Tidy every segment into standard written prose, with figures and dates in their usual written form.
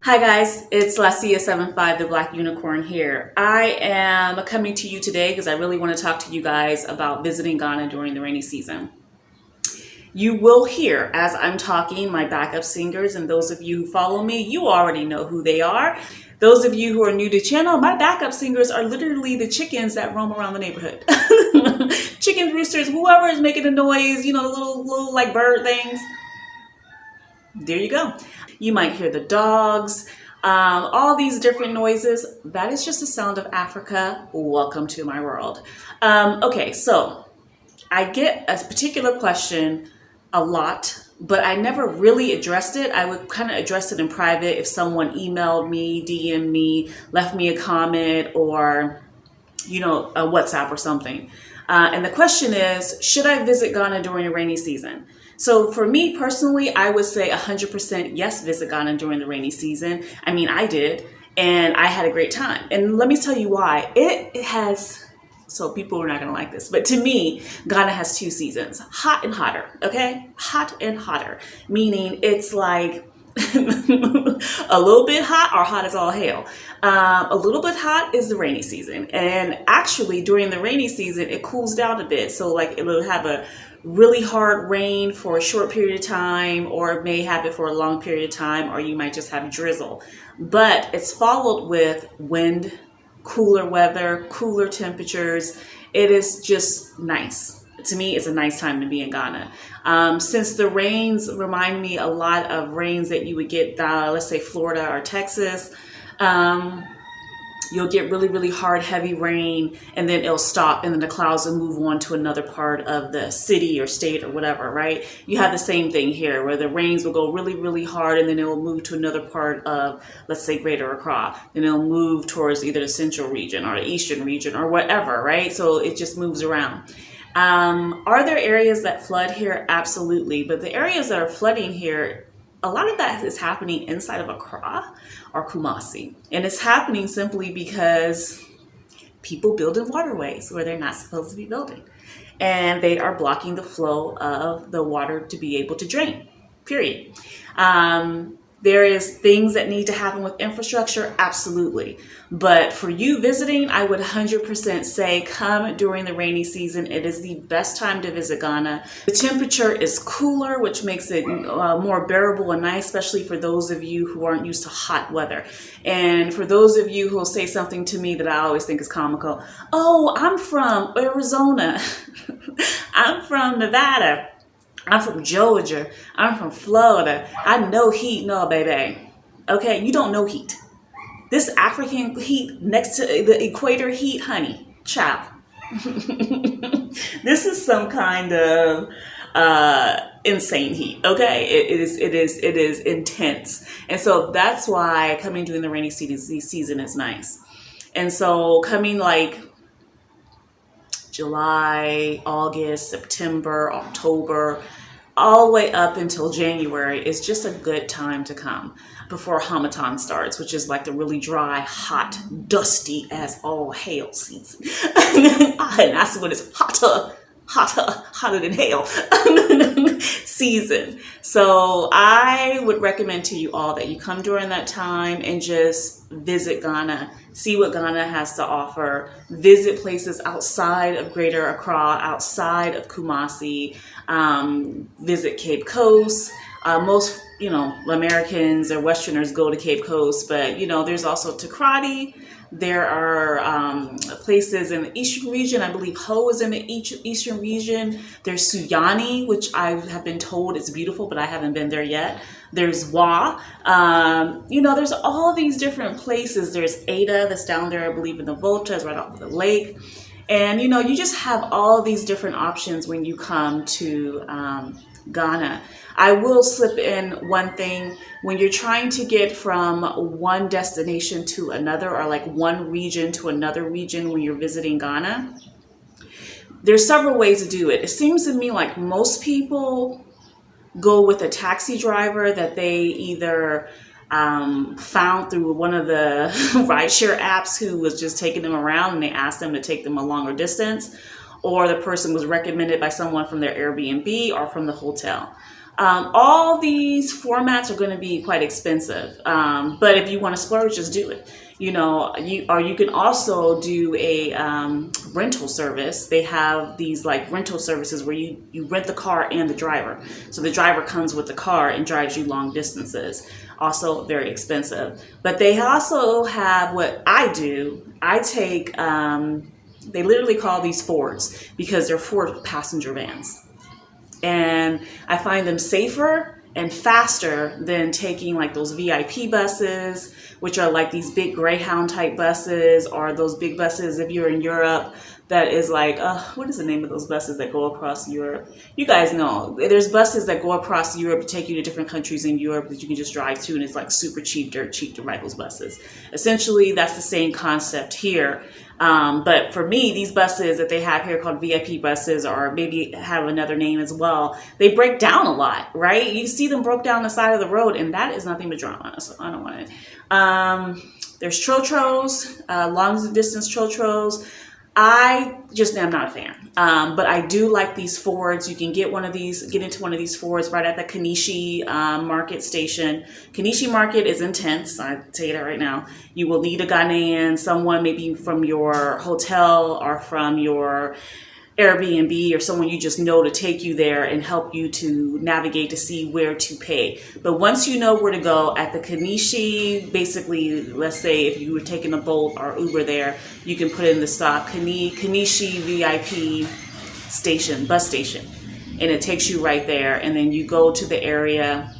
Hi guys, it's Lacia75, the Black Unicorn here. I am coming to you today because I really want to talk to you guys about visiting Ghana during the rainy season. You will hear as I'm talking my backup singers, and those of you who follow me, you already know who they are. Those of you who are new to the channel, my backup singers are literally the chickens that roam around the neighborhood. Chickens, roosters, whoever is making a noise, the little like bird things. There you go. You might hear the dogs, all these different noises. That is just the sound of Africa. Welcome to my world. Okay, so I get a particular question a lot, but I never really addressed it. I would kind of address it in private if someone emailed me, DM'd me, left me a comment, or a WhatsApp or something. And the question is, should I visit Ghana during the rainy season? So for me personally, I would say 100% yes, visit Ghana during the rainy season. I mean, I did, and I had a great time. And let me tell you why. It has, so people are not going to like this, but to me, Ghana has two seasons, hot and hotter, okay? Hot and hotter, meaning it's like a little bit hot or hot as all hell. A little bit hot is the rainy season. And actually during the rainy season, it cools down a bit. So like it will have a really hard rain for a short period of time, or it may have it for a long period of time, or you might just have drizzle. But it's followed with wind, cooler weather, cooler temperatures. It is just nice. To me, it's a nice time to be in Ghana. Since the rains remind me a lot of rains that you would get, let's say Florida or Texas, you'll get really, really hard, heavy rain, and then it'll stop, and then the clouds will move on to another part of the city or state or whatever, right? You have the same thing here, where the rains will go really, really hard, and then it will move to another part of, let's say, Greater Accra, and it'll move towards either the central region or the eastern region or whatever, right? So it just moves around. Are there areas that flood here? Absolutely. But the areas that are flooding here, a lot of that is happening inside of Accra or Kumasi. And it's happening simply because people build in waterways where they're not supposed to be building. And they are blocking the flow of the water to be able to drain, period. There is things that need to happen with infrastructure, absolutely. But for you visiting, I would 100% say come during the rainy season. It is the best time to visit Ghana. The temperature is cooler, which makes it more bearable and nice, especially for those of you who aren't used to hot weather. And for those of you who will say something to me that I always think is comical, oh, I'm from Arizona. I'm from Nevada. I'm from Georgia. I'm from Florida. I know heat. No, baby. Okay, you don't know heat. This African heat next to the equator heat, honey, child. This is some kind of insane heat. Okay, it is intense, and so that's why coming during the rainy season is nice. And so coming like July, August, September, October, all the way up until January is just a good time to come before Hamatan starts, which is like the really dry, hot, dusty as all hell season. And that's when it's hotter than hell season. So I would recommend to you all that you come during that time and just visit Ghana, see what Ghana has to offer, visit places outside of Greater Accra, outside of Kumasi, visit Cape Coast. Most, Americans or Westerners go to Cape Coast, but, there's also Takrady. There are places in the Eastern region. I believe Ho is in the Eastern region. There's Suyani, which I have been told is beautiful, but I haven't been there yet. There's Wa. There's all these different places. There's Ada that's down there, I believe, in the Volta, right off of the lake. And, you just have all these different options when you come to Ghana. I will slip in one thing. When you're trying to get from one destination to another, or like one region to another region when you're visiting Ghana, there's several ways to do it. It seems to me like most people go with a taxi driver that they either found through one of the rideshare apps who was just taking them around, and they asked them to take them a longer distance. or the person was recommended by someone from their Airbnb or from the hotel. All these formats are going to be quite expensive, but if you want to splurge, just do it. You can also do a rental service. They have these like rental services where you rent the car and the driver. So the driver comes with the car and drives you long distances. Also very expensive. But they also have what I do. I take, they literally call these Fords because they're Ford passenger vans. And I find them safer and faster than taking like those VIP buses, which are like these big Greyhound type buses, or those big buses if you're in Europe that is like, what is the name of those buses that go across Europe? You guys know, there's buses that go across Europe to take you to different countries in Europe that you can just drive to, and it's like super cheap, dirt cheap to ride those buses. Essentially, that's the same concept here. But for me, these buses that they have here called VIP buses, or maybe have another name as well, they break down a lot, right? You see them broke down the side of the road, and that is nothing but drama, so I don't want it. There's Trotros, long distance Trotros. I just am not a fan, but I do like these Fords. You can get into one of these Fords right at the Kanishi market station. Kanishi market is intense, I'll tell you that right now. You will need a Ghanaian, someone maybe from your hotel or from your Airbnb or someone you just know to take you there and help you to navigate to see where to pay. But once you know where to go at the Kanishi, basically, let's say if you were taking a Bolt or Uber there, you can put in the stop Kanishi VIP station, bus station, and it takes you right there. And then you go to the area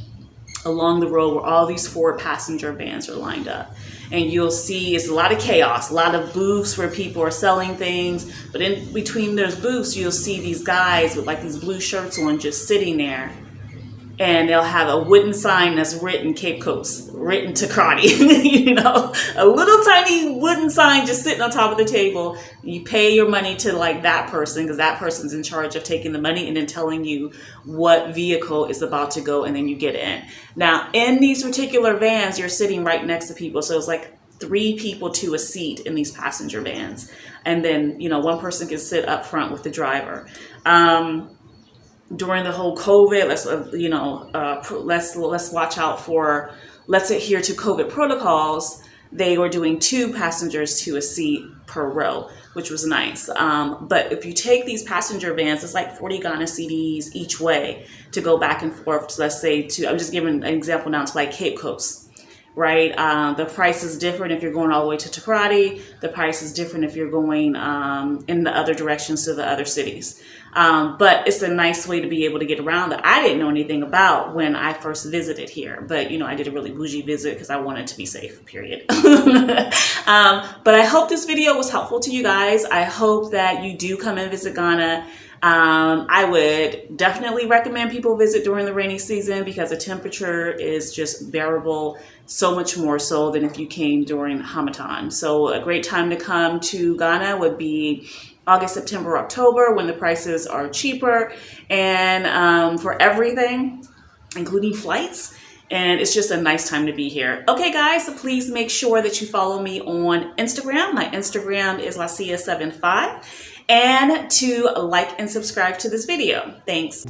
along the road where all these Ford passenger vans are lined up. And you'll see it's a lot of chaos, a lot of booths where people are selling things. But in between those booths, you'll see these guys with like these blue shirts on just sitting there. And they'll have a wooden sign that's written Cape Coast, written Takrady, a little tiny wooden sign just sitting on top of the table. You pay your money to like that person because that person's in charge of taking the money and then telling you what vehicle is about to go, and then you get in. Now, in these particular vans, you're sitting right next to people. So it's like 3 people to a seat in these passenger vans. And then, one person can sit up front with the driver. During the whole COVID, let's watch out for, let's adhere to COVID protocols. They were doing 2 passengers to a seat per row, which was nice. But if you take these passenger vans, it's like 40 Ghana cedis each way to go back and forth. Let's say I'm just giving an example now to like Cape Coast. Right? The price is different if you're going all the way to Takrady. The price is different if you're going in the other directions to the other cities. But it's a nice way to be able to get around that I didn't know anything about when I first visited here. But, I did a really bougie visit because I wanted to be safe, period. But I hope this video was helpful to you guys. I hope that you do come and visit Ghana. I would definitely recommend people visit during the rainy season because the temperature is just bearable, so much more so than if you came during Hamatan. So a great time to come to Ghana would be August, September, October, when the prices are cheaper and for everything, including flights. And it's just a nice time to be here. Okay, guys, so please make sure that you follow me on Instagram. My Instagram is Lacia75. And to like and subscribe to this video. Thanks.